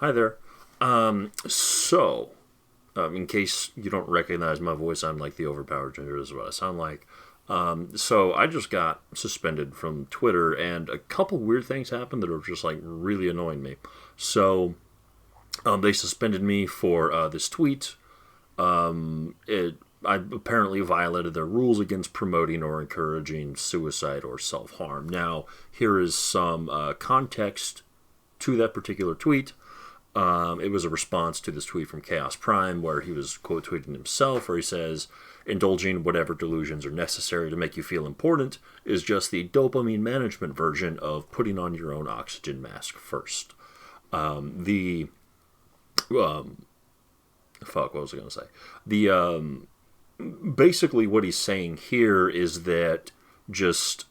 Hi there. In case you don't recognize my voice, I'm like the overpowered ginger. This is what I sound like. So I just got suspended from Twitter, and a couple weird things happened that are just like really annoying me. So they suspended me for this tweet. I apparently violated their rules against promoting or encouraging suicide or self harm. Now, here is some context to that particular tweet. It was a response to this tweet from Chaos Prime where he was quote tweeting himself, where he says, "Indulging whatever delusions are necessary to make you feel important is just the dopamine management version of putting on your own oxygen mask first." The fuck, what was I going to say? The basically what he's saying here is that just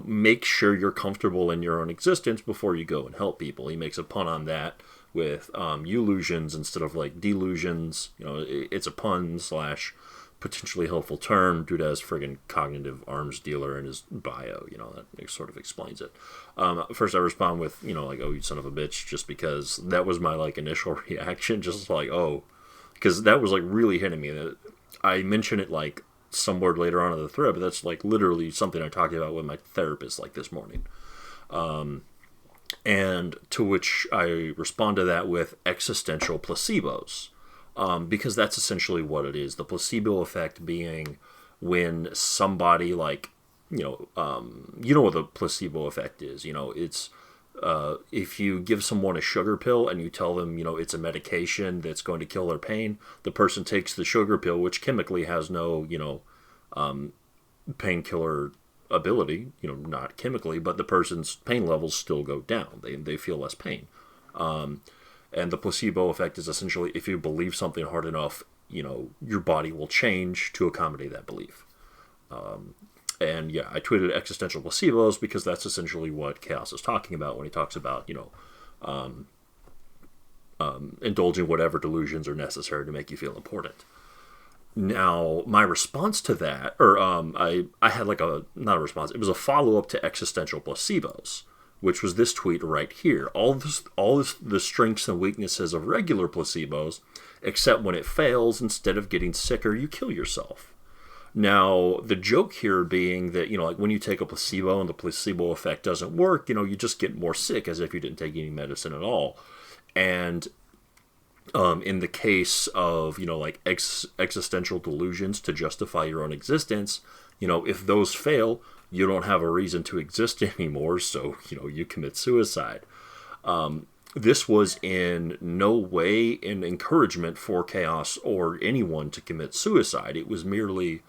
make sure you're comfortable in your own existence before you go and help people. He makes a pun on that with illusions instead of like delusions. It's a pun slash potentially helpful term. Dude has friggin' cognitive arms dealer in his bio. That sort of explains it. First I respond with like, "Oh, you son of a bitch," just because that was my like initial reaction, just like, oh, because that was like really hitting me. I mention it like somewhere later on in the thread, but that's like literally something I talked about with my therapist like this morning. And to which I respond to that with existential placebos, because that's essentially what it is. The placebo effect being when somebody like, what the placebo effect is. It's if you give someone a sugar pill and you tell them, it's a medication that's going to kill their pain, the person takes the sugar pill, which chemically has no, painkiller ability, not chemically, but the person's pain levels still go down. They feel less pain. And the placebo effect is essentially if you believe something hard enough, your body will change to accommodate that belief. And yeah, I tweeted existential placebos because that's essentially what Chaos is talking about when he talks about, indulging whatever delusions are necessary to make you feel important. Now, my response to that, or I had like not a response, it was a follow-up to existential placebos, which was this tweet right here. All the strengths and weaknesses of regular placebos, except when it fails, instead of getting sicker, you kill yourself. Now, the joke here being that, like when you take a placebo and the placebo effect doesn't work, you just get more sick as if you didn't take any medicine at all. And in the case of, like existential delusions to justify your own existence, if those fail, you don't have a reason to exist anymore, so, you commit suicide. This was in no way an encouragement for Chaos or anyone to commit suicide. It was merely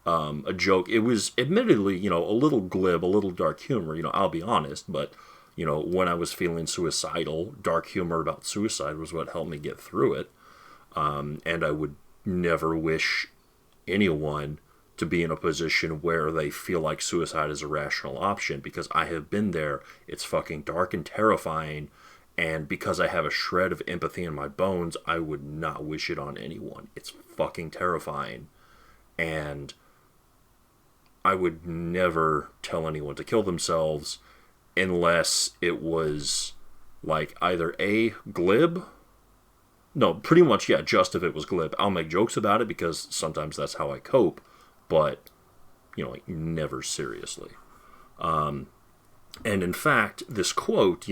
a joke. It was admittedly, a little glib, a little dark humor, I'll be honest, but when I was feeling suicidal, dark humor about suicide was what helped me get through it. And I would never wish anyone to be in a position where they feel like suicide is a rational option, because I have been there. It's fucking dark and terrifying. And because I have a shred of empathy in my bones, I would not wish it on anyone. It's fucking terrifying. And I would never tell anyone to kill themselves unless it was like either A, glib. No, pretty much, yeah, just if it was glib. I'll make jokes about it because sometimes that's how I cope, but, like never seriously. And in fact, this quote,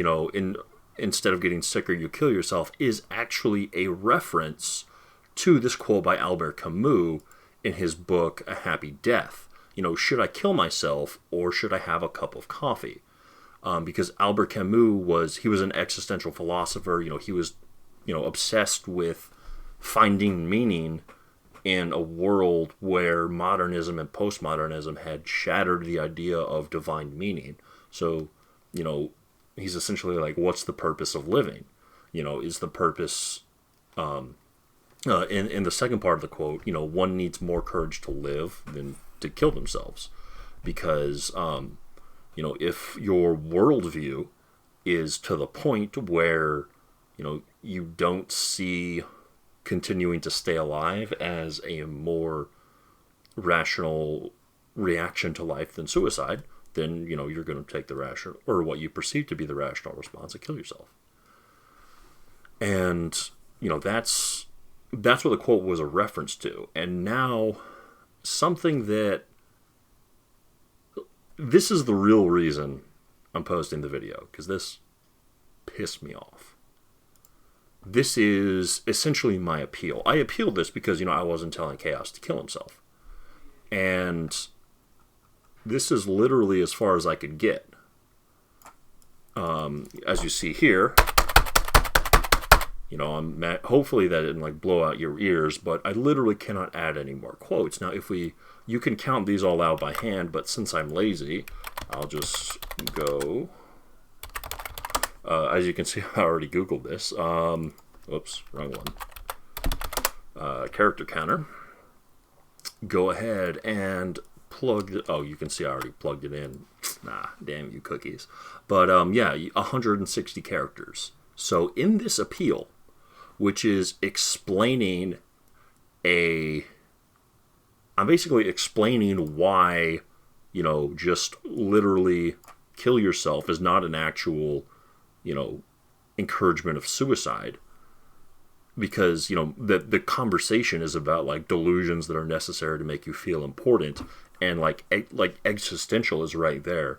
instead of getting sicker, you kill yourself, is actually a reference to this quote by Albert Camus in his book, A Happy Death. Should I kill myself or should I have a cup of coffee? Because Albert Camus was an existential philosopher. He was, obsessed with finding meaning in a world where modernism and postmodernism had shattered the idea of divine meaning. So, he's essentially like, what's the purpose of living? Is the purpose, in the second part of the quote, one needs more courage to live than to kill themselves. Because, if your worldview is to the point where, you don't see continuing to stay alive as a more rational reaction to life than suicide, then, you're going to take the rational, or what you perceive to be the rational response, and kill yourself. And, that's what the quote was a reference to. And now, something that... This is the real reason I'm posting the video, because this pissed me off. This is essentially my appeal. I appealed this because, I wasn't telling Chaos to kill himself. And this is literally as far as I could get. As you see here, hopefully that didn't blow out your ears, but I literally cannot add any more quotes. Now, you can count these all out by hand, but since I'm lazy, I'll just go. As you can see, I already Googled this. Whoops, wrong one. Character counter. Go ahead and plug it. Oh, you can see I already plugged it in. Nah, damn you cookies. But 160 characters. So in this appeal, which is explaining I'm basically explaining why, just literally kill yourself is not an actual, encouragement of suicide. Because, the conversation is about, delusions that are necessary to make you feel important. And, existential is right there.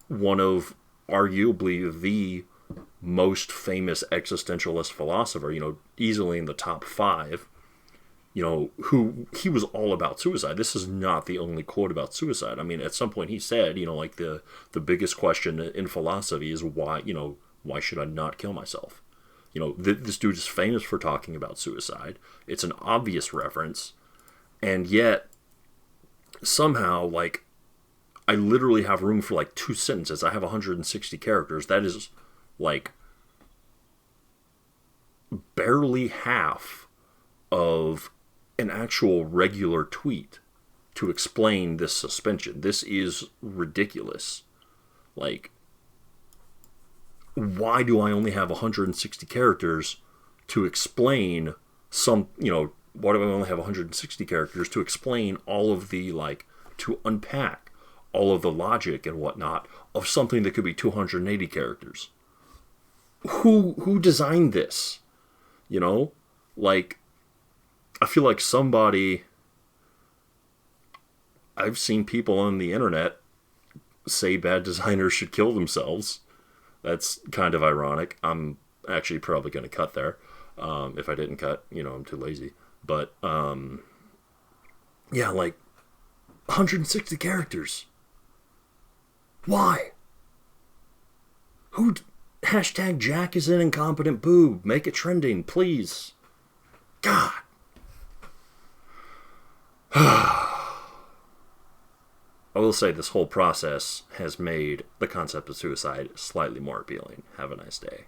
One of arguably the most famous existentialist philosopher, easily in the top 5, who he was all about suicide. This is not the only quote about suicide. I mean, at some point he said, the biggest question in philosophy is why should I not kill myself? This dude is famous for talking about suicide. It's an obvious reference. And yet, somehow, I literally have room for 2 sentences. I have 160 characters. That is, barely half of an actual regular tweet to explain this suspension. This is ridiculous. Why do I only have 160 characters to explain why do I only have 160 characters to explain all of the, to unpack all of the logic and whatnot of something that could be 280 characters? Who designed this? I feel like somebody... I've seen people on the internet say bad designers should kill themselves. That's kind of ironic. I'm actually probably going to cut there. If I didn't cut, I'm too lazy. But, 160 characters. Why? Hashtag Jack is an incompetent boob. Make it trending, please. God. I will say this whole process has made the concept of suicide slightly more appealing. Have a nice day.